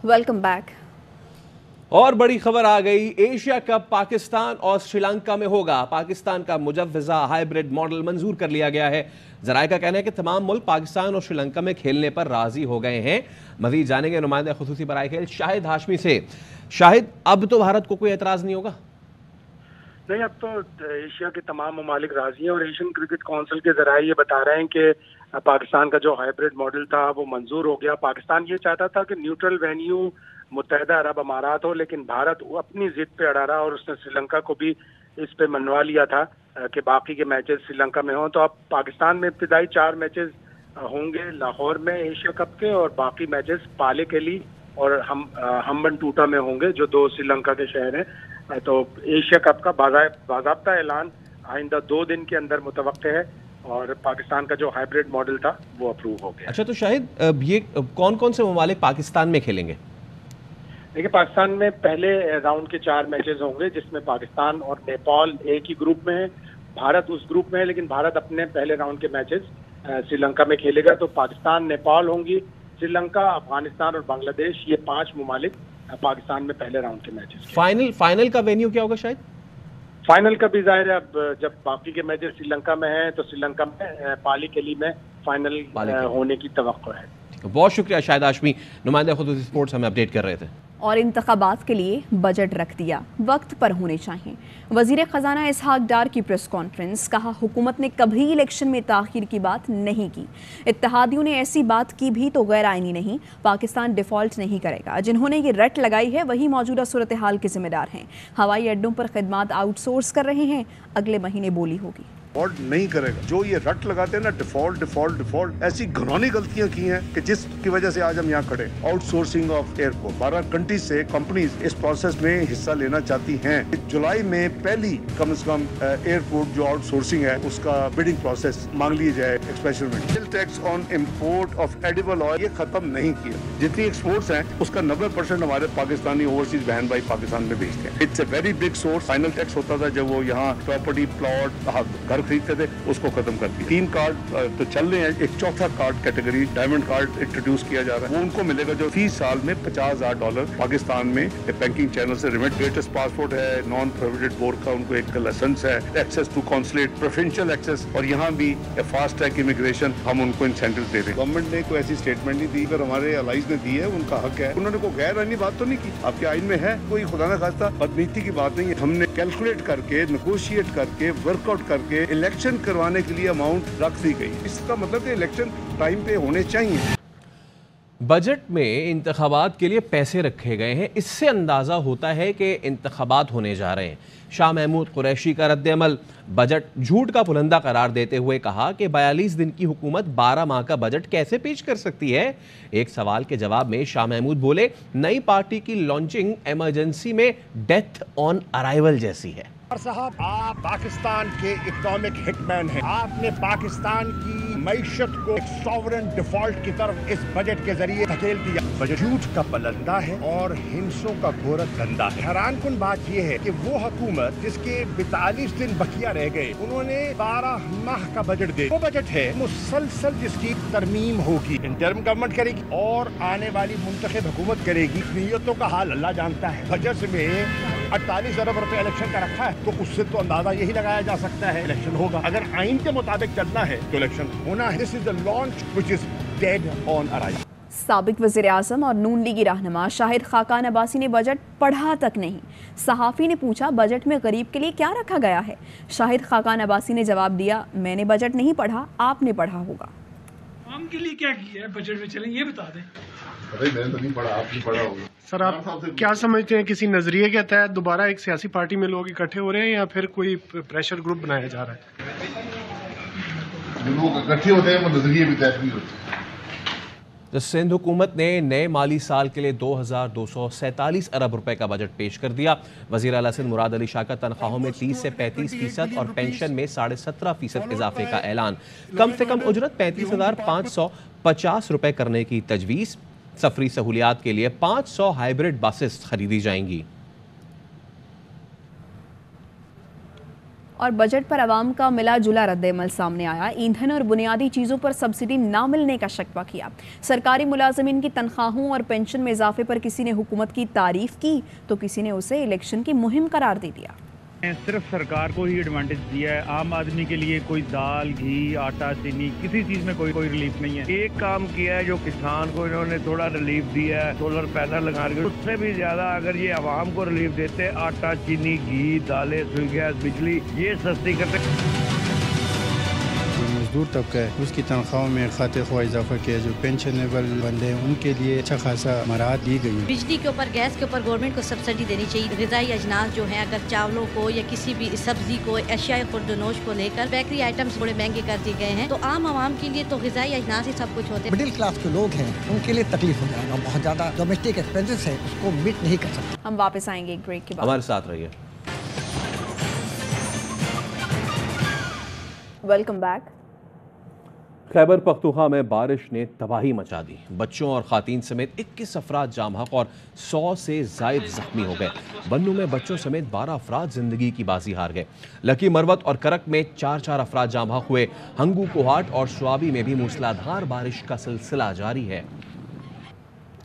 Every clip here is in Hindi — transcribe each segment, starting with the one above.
Welcome back. और बड़ी खबर आ गई, एशिया कप पाकिस्तान और श्रीलंका में होगा। पाकिस्तान का मुजव्वजा हाइब्रिड मॉडल मंजूर कर लिया गया है। जराये का कहना है कि तमाम मुल्क पाकिस्तान और श्रीलंका में खेलने पर राजी हो गए हैं। मजीद जानेंगे नुमाइंदा खुसूसी बराए खेल शाहिद हाशमी से। शाहिद, अब तो भारत को कोई एतराज नहीं होगा? नहीं, अब तो एशिया के तमाम ममालिक राजी हैं और एशियन क्रिकेट काउंसिल के जराये ये बता रहे हैं कि पाकिस्तान का जो हाइब्रिड मॉडल था वो मंजूर हो गया। पाकिस्तान ये चाहता था कि न्यूट्रल वेन्यू मुत्तहिदा अरब अमारात हो, लेकिन भारत अपनी जिद पे अड़ा रहा और उसने श्रीलंका को भी इस पे मनवा लिया था कि बाकी के मैचेस श्रीलंका में हों। तो अब पाकिस्तान में इब्तिदाई 4 मैचेस होंगे लाहौर में एशिया कप के, और बाकी मैचेस पाले के लिए और हम्बन टूटा में होंगे, जो 2 श्रीलंका के शहर हैं। तो एशिया कप का बाज़ाब्ता ऐलान आइंदा 2 दिन के अंदर मुतवक्के है और पाकिस्तान का जो हाइब्रिड मॉडल था वो अप्रूव हो गया। अच्छा, तो शाहिद ये कौन कौन से ममालिक पाकिस्तान में खेलेंगे? देखिए, पाकिस्तान में पहले राउंड के 4 मैचेस होंगे, जिसमें पाकिस्तान और नेपाल एक ही ग्रुप में है, भारत उस ग्रुप में है, लेकिन भारत अपने पहले राउंड के मैचेस श्रीलंका में खेलेगा। तो पाकिस्तान, नेपाल होंगी, श्रीलंका, अफगानिस्तान और बांग्लादेश, ये 5 ममालिक पाकिस्तान में पहले राउंड के मैचेस। फाइनल का वेन्यू क्या होगा शायद? फाइनल का भी जाहिर है, अब जब बाकी के मैचेस श्रीलंका में हैं तो श्रीलंका में पाली केली में फाइनल होने की तवक्को है। बहुत शुक्रिया शाहिद हाशमी, नुमाइंदा खुसूसी स्पोर्ट्स हमें अपडेट कर रहे थे। और इंतखाबात के लिए बजट रख दिया, वक्त पर होने चाहिए। वजीर खजाना इसहाक डार की प्रेस कॉन्फ्रेंस, कहा हुकूमत ने कभी इलेक्शन में ताखीर की बात नहीं की। इत्तेहादियों ने ऐसी बात की भी तो गैर आईनी नहीं। पाकिस्तान डिफॉल्ट नहीं करेगा। जिन्होंने ये रट लगाई है वही मौजूदा सूरत हाल के जिम्मेदार हैं। हवाई अड्डों पर खिदमात आउटसोर्स कर रहे हैं, अगले महीने बोली होगी। डिफॉल्ट नहीं करेगा। जो ये रट लगाते हैं ना, डिफॉल्ट, ऐसी घिनौनी गलतियां की हैं कि जिसकी वजह से आज हम यहाँ खड़े। आउटसोर्सिंग ऑफ एयरपोर्ट, 12 कंट्री से कंपनीज इस प्रोसेस में हिस्सा लेना चाहती हैं। जुलाई में पहली कम से कम एयरपोर्ट जो आउटसोर्सिंग है उसका बिडिंग प्रोसेस मांग ली जाए। Special tax on import of edible oil ये खत्म नहीं किया। जितनी एक्सपोर्ट्स हैं उसका 90% हमारे पाकिस्तानी ओवरसीज बहन भाई पाकिस्तान में भेजते हैं। It's a very big source. Final tax होता था जब वो यहाँ प्रॉपर्टी, प्लॉट, घर खरीदते थे, उसको खत्म कर दिया। 3 कार्ड तो चल रहे हैं, एक चौथा card category diamond card introduce किया जा रहा है। वो उनको मिलेगा जो फी साल में $50,000 पाकिस्तान में बैंकिंग चैनल से रिमिट। लेटेस्ट पासपोर्ट है, नॉन प्रोहिबिटेड बोर्ड का उनको एक लाइसेंस है, access to consulate, preferential access, और यहाँ भी फास्ट ट्रैक इमिग्रेशन हम उनको इंसेंटिव दे रहे हैं। गवर्नमेंट ने कोई ऐसी स्टेटमेंट नहीं दी, अगर हमारे अलाइज ने दी है उनका हक है। उन्होंने कोई गैर आईनी बात तो नहीं की, आपके आइन में है, कोई खुदा न खास्ता बदनीति की बात नहीं है। हमने कैलकुलेट करके, नेगोशिएट करके, वर्कआउट करके इलेक्शन करवाने के लिए अमाउंट रख दी गई। इसका मतलब है इलेक्शन टाइम पे होने चाहिए। बजट में इंतखाबात के लिए पैसे रखे गए हैं, इससे अंदाज़ा होता है कि इंतखाबात होने जा रहे हैं। शाह महमूद कुरैशी का रद्द-ए-अमल, बजट झूठ का पुलंदा करार देते हुए कहा कि 42 दिन की हुकूमत 12 माह का बजट कैसे पेश कर सकती है। एक सवाल के जवाब में शाह महमूद बोले, नई पार्टी की लॉन्चिंग इमरजेंसी में डेथ ऑन अराइवल जैसी है। साहब, आप पाकिस्तान के इकोनॉमिक हिटमैन हैं। आपने पाकिस्तान की मईशत को एक सॉवरेन डिफॉल्ट की तरफ इस बजट के जरिए धकेल दिया। बजट झूठ का पलंदा है और हिंसों का घोर धंधा है। हैरानकुन बात यह है कि वो हुकूमत जिसके 42 दिन बकिया रह गए, उन्होंने 12 माह का बजट दे। वो बजट है मुसलसल जिसकी तरमीम होगी, इंटरिम गवर्नमेंट करेगी और आने वाली मुंतखब हुकूमत करेगी। नीयतों का हाल अल्लाह जानता है। बजट में 48 अरब रुपए इलेक्शन का रखा है, तो उससे तो अंदाजा यही लगाया जा सकता है इलेक्शन होगा। अगर आइन के मुताबिक चलना है तो इलेक्शन होना है। This is the launch which is dead on arrival. साबिक वज़ीर आज़म और नून लीगी रहनुमा शाहिद खाकान अब्बासी ने बजट पढ़ा तक नहीं। सहाफ़ी ने पूछा, बजट में गरीब के लिए क्या रखा गया है? शाहिद खाकान अब्बासी ने जवाब दिया, मैंने बजट नहीं पढ़ा, आपने पढ़ा होगा। आम के लिए क्या किया है बजट में, चलें ये बता दें। मैंने तो नहीं पढ़ा, आपने पढ़ा होगा। सर, आप क्या समझते हैं, किसी नजरिए के तहत दोबारा एक सियासी पार्टी में लोग इकट्ठे हो रहे हैं या फिर कोई प्रेशर ग्रुप बनाया जा रहा है? जो लोग इकट्ठे होते हैं वो नजरिए भी तय नहीं होते। तो सिंध हुकूमत ने नए माली साल के लिए 2247 अरब रुपए का बजट पेश कर दिया। वज़ीर आला सिंध मुराद अली शाह का तनख्वाहों में 30 से 35% और पेंशन में 17.5% इजाफे का ऐलान। कम से कम उजरत 35,550 रुपए करने की तजवीज़। सफरी सहूलियात के लिए 500 हाइब्रिड बसेस खरीदी जाएंगी। और बजट पर आवाम का मिला जुला रद्द-ए-अमल सामने आया। ईंधन और बुनियादी चीज़ों पर सब्सिडी ना मिलने का शिकवा किया। सरकारी मुलाजमीन की तनख्वाहों और पेंशन में इजाफे पर किसी ने हुकूमत की तारीफ की तो किसी ने उसे इलेक्शन की मुहिम करार दे दिया। सिर्फ सरकार को ही एडवांटेज दिया है, आम आदमी के लिए कोई दाल, घी, आटा, चीनी किसी चीज में कोई रिलीफ नहीं है। एक काम किया है जो किसान को इन्होंने थोड़ा रिलीफ दिया है, सोलर पैनल लगा के, उससे भी ज्यादा अगर ये आवाम को रिलीफ देते, आटा, चीनी, घी, दालें, सुई गैस, बिजली ये सस्ती करते। मजदूर तबका है उसकी तनख्वाहों में खातिर ख्वाह इजाफा किया, जो पेंशनेबल बंदे हैं उनके लिए अच्छा खासा मराहत दी गई है। बिजली के ऊपर, गैस के ऊपर गवर्नमेंट को सब्सिडी देनी चाहिए। ग़िज़ाई अजनास जो है, अगर चावलों को या किसी भी सब्जी को, अशियाए खुर्दनोश को लेकर बेकरी आइटम्स बड़े महंगे कर दिए गए हैं, तो आम आवाम के लिए तो ग़िज़ाई अजनास ही सब कुछ होते हैं। मिडिल क्लास के लोग हैं उनके लिए तकलीफ हो जाएगा, बहुत ज्यादा डोमेस्टिक एक्सपेंसेस है उसको मीट नहीं कर सकते। हम वापस आएंगे एक ब्रेक के बाद। हमारे साथ रहिए। Welcome back. खैबर पख्तूनख्वा में बारिश ने तबाही मचा दी। बच्चों और खातीन समेत 21 अफराद जाम हक और 100 से जायद जख्मी हो गए। बन्नू में बच्चों समेत 12 अफराद जिंदगी की बाजी हार गए। लकी, मरवत और करक में 4-4 अफराद जाम हक हुए। हंगू, कोहाट और स्वाबी में भी मूसलाधार बारिश का सिलसिला जारी है।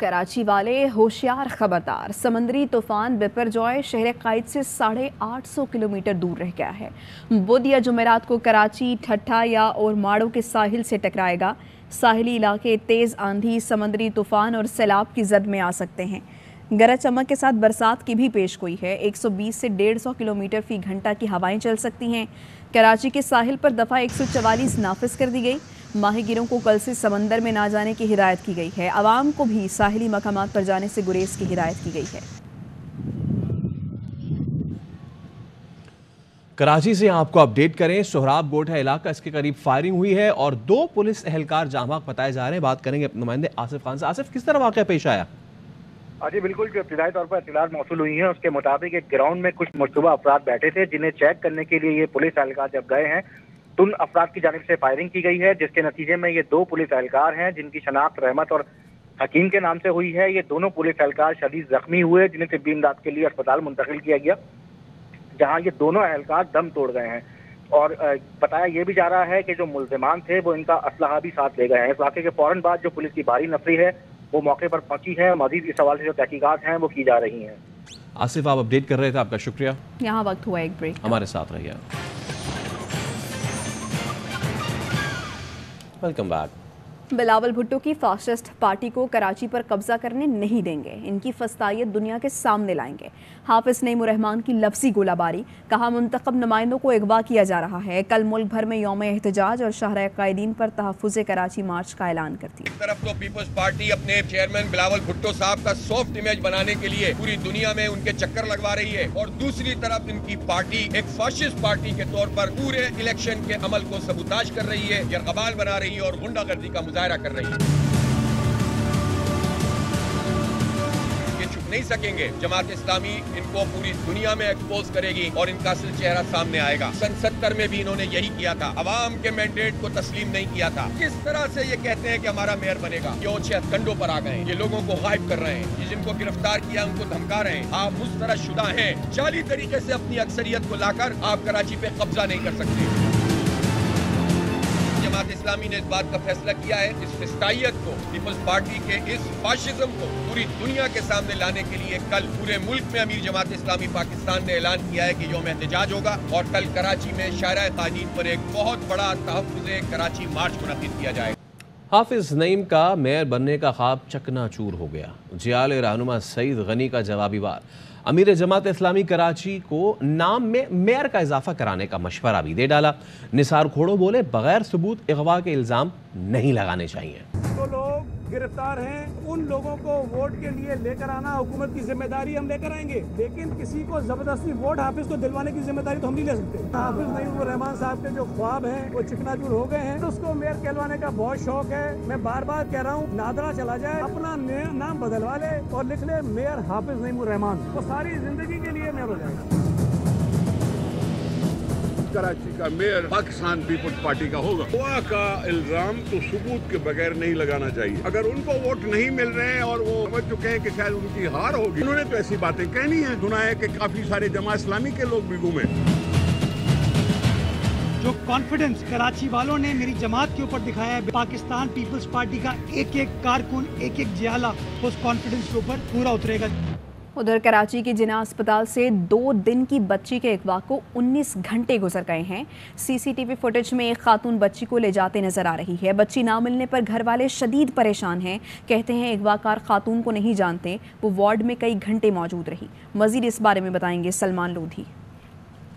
कराची वाले होशियार खबरदार, समंदरी तूफान बिपरजॉय शहर कायद से 850 किलोमीटर दूर रह गया है। बुध या जुमेरात को कराची, ठट्ठा या और माड़ो के साहिल से टकराएगा। साहिली इलाके तेज़ आंधी, समंदरी तूफान और सैलाब की जद में आ सकते हैं। गरज चमक के साथ बरसात की भी पेश गोई है। 120 से 150 किलोमीटर फी घंटा की हवाएं चल सकती हैं। कराची के साहिल पर दफ़ा 144 नाफिज कर दी गई। माहिगीरों को कल से समंदर में ना जाने की हिदायत की गई है। आवाम को भी साहिली मकामात पर जाने से गुरेज की हिदायत की गई है। कराची से आपको अपडेट करें, सोहराब गोठा इलाका इसके करीब फायरिंग हुई है और 2 पुलिस एहलकार जाम हक बताए जा रहे हैं। बात करेंगे अपने नुमाइंदे आसिफ खान से। आसिफ, किस तरह वाक़या पेश आया? जी बिल्कुल, जो इब्तिदाई तौर पर इत्तलात मौसूल हुई है उसके मुताबिक एक ग्राउंड में कुछ मुश्तबा अफराद बैठे थे, जिन्हें चेक करने के लिए ये पुलिस एहलकार जब गए हैं तो उन अफराद की जानिब से फायरिंग की गई है, जिसके नतीजे में ये 2 पुलिस एहलकार हैं जिनकी शनाख्त रहमत और हकीम के नाम से हुई है। ये दोनों पुलिस एहलकार शदीद जख्मी हुए, जिन्हें तिब्बी इमदाद के लिए अस्पताल मुंतकिल किया गया, जहाँ ये दोनों एहलकार दम तोड़ गए हैं। और बताया ये भी जा रहा है कि जो मुल्जिमान थे वो इनका असलहा भी साथ ले गए हैं। इस वाक़े के फौरन बाद जो पुलिस की भारी नफरी है वो मौके पर पहुंची है। मजीद इस सवाल से जो तहकीकात हैं वो की जा रही हैं। आसिफ, आप अपडेट कर रहे थे, आपका शुक्रिया। यहाँ वक्त हुआ एक ब्रेक, हमारे साथ रहिए। Welcome back. बिलावल भुट्टो की फासिस्ट पार्टी को कराची पर कब्जा करने नहीं देंगे। इनकी फस्तायत दुनिया के सामने लाएंगे। हाफिज नईमुर्रहमान की लफ्जी गोलाबारी, कहा मुंतखब नुमाइंदों को अगवा किया जा रहा है। कल मुल्क भर में यौम एहतजाज और शाहराह कायदीन पर तहफ़्फ़ुज़ कराची मार्च का ऐलान करती है। एक तरफ तो पीपल्स पार्टी अपने चेयरमैन बिलावल भुट्टो साहब का सॉफ्ट इमेज बनाने के लिए पूरी दुनिया में उनके चक्कर लगवा रही है, और दूसरी तरफ इनकी पार्टी एक फाशिस्ट पार्टी के तौर पर पूरे इलेक्शन के अमल को सबूताज कर रही है, यरगबाल बना रही है और गुंडागर्दी का मुजाहरा कर रही है। ये छुप नहीं सकेंगे। जमात इस्लामी इनको पूरी दुनिया में एक्सपोज करेगी और इनका असल चेहरा सामने आएगा। सन 70 में भी इन्होंने यही किया था, अवाम के मैंडेट को तस्लीम नहीं किया था। किस तरह से ये कहते हैं कि हमारा मेयर बनेगा, ये ऊंचे हथकंडों पर आ गए, ये लोगों को गायब कर रहे हैं, ये जिनको गिरफ्तार किया उनको धमका रहे हैं। आप मुस्तरदशुदा हैं, जाली तरीके से अपनी अक्सरियत को लाकर आप कराची पे कब्जा नहीं कर सकते। जमात इस्लामी ने इस बात का फैसला किया है, इस फिस्तायत को, पीपल्स पार्टी के इस फाशिज्म को पूरी दुनिया के सामने लाने के लिए कल पूरे मुल्क में अमीर जमात इस्लामी पाकिस्तान ने ऐलान किया है कि यौम एहतजाज होगा और कल कराची में शाहराह कायदीन पर एक बहुत बड़ा तहफ़्फ़ुज़े कराची मार्च मुनक़िद किया जाएगा। हाफिज नईम का मेयर बनने का ख्वाब चकनाचूर हो गया। जियाल रहनुमा सईद गनी का जवाबी वार। अमीर जमात इस्लामी कराची को नाम में मेयर का इजाफा कराने का मशवरा भी दे डाला। निसार खोड़ो बोले, बगैर सबूत अगवा के इल्ज़ाम नहीं लगाने चाहिए। तो लोग गिरफ्तार हैं, उन लोगों को वोट के लिए लेकर आना हुकूमत की जिम्मेदारी हम लेकर आएंगे, लेकिन किसी को जबरदस्ती वोट हाफिज को दिलवाने की जिम्मेदारी तो हम नहीं ले सकते। हाफिज नईमुर्रहमान साहब के जो ख्वाब हैं वो चिकनाचूर हो गए हैं, तो उसको मेयर कहलवाने का बहुत शौक है। मैं बार बार कह रहा हूँ, नादरा चला जाए, अपना नाम बदलवा ले और लिख ले मेयर हाफिज नईमुर्रहमान, वो सारी जिंदगी के लिए मेयर हो जाएगा। कराची का मेयर पाकिस्तान पीपल्स पार्टी का होगा। हुआ का इल्जाम तो सबूत के बगैर नहीं लगाना चाहिए। अगर उनको वोट नहीं मिल रहे हैं और वो समझ चुके हैं कि शायद उनकी हार होगी, उन्होंने तो ऐसी बातें कहनी है। सुना है कि काफी सारे जमात इस्लामी के लोग भी घूमे। जो कॉन्फिडेंस कराची वालों ने मेरी जमात के ऊपर दिखाया है, पाकिस्तान पीपल्स पार्टी का एक एक कारकुन, एक एक जियाला उस कॉन्फिडेंस के ऊपर पूरा उतरेगा। उधर कराची के जिना अस्पताल से 2 दिन की बच्ची के अगवा को 19 घंटे गुजर गए हैं। सीसीटीवी फुटेज में एक खातून बच्ची को ले जाते नजर आ रही है। बच्ची ना मिलने पर घर वाले शदीद परेशान हैं। कहते हैं अगवाकार खातून को नहीं जानते, वो वार्ड में कई घंटे मौजूद रही। मजीद इस बारे में बताएंगे सलमान लोधी।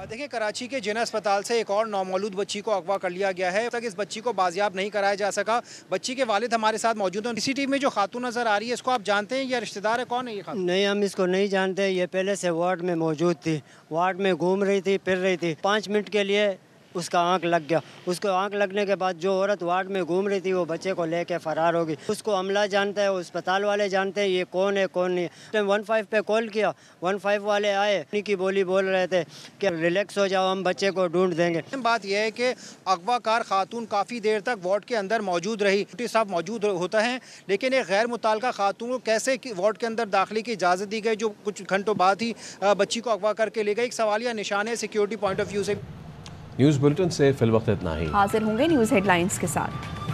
देखिए, कराची के जिना अस्पताल से एक और नौमौलूद बच्ची को अगवा कर लिया गया है। अब तक इस बच्ची को बाजियाब नहीं कराया जा सका। बच्ची के वालिद हमारे साथ मौजूद हैं। सीसीटीवी में जो खातून नजर आ रही है, इसको आप जानते हैं या रिश्तेदार है? कौन है ये खातून? नहीं, हम इसको नहीं जानते। ये पहले से वार्ड में मौजूद थी, वार्ड में घूम रही थी, फिर रही थी। 5 मिनट के लिए उसका आंख लग गया। उसको आंख लगने के बाद जो औरत वार्ड में घूम रही थी वो बच्चे को लेके फरार हो गई। उसको अमला जानता है, अस्पताल वाले जानते हैं ये कौन है कौन नहीं। 15 पे कॉल किया, 15 वाले आए, उन्हीं की बोली बोल रहे थे कि रिलैक्स हो जाओ, हम बच्चे को ढूंढ देंगे। बात यह है कि अगवाकार खातून काफ़ी देर तक वार्ड के अंदर मौजूद रही। ड्यूटी साहब मौजूद होता है, लेकिन एक गैर मुताल्लिका खातून को कैसे वार्ड के अंदर दाखिले की इजाज़त दी गई, जो कुछ घंटों बाद ही बच्ची को अगवा करके ले गई। एक सवालिया निशान है सिक्योरिटी पॉइंट ऑफ व्यू से। न्यूज़ बुलेटिन से फिल वक्त इतना ही। हाजिर होंगे न्यूज़ हेडलाइंस के साथ।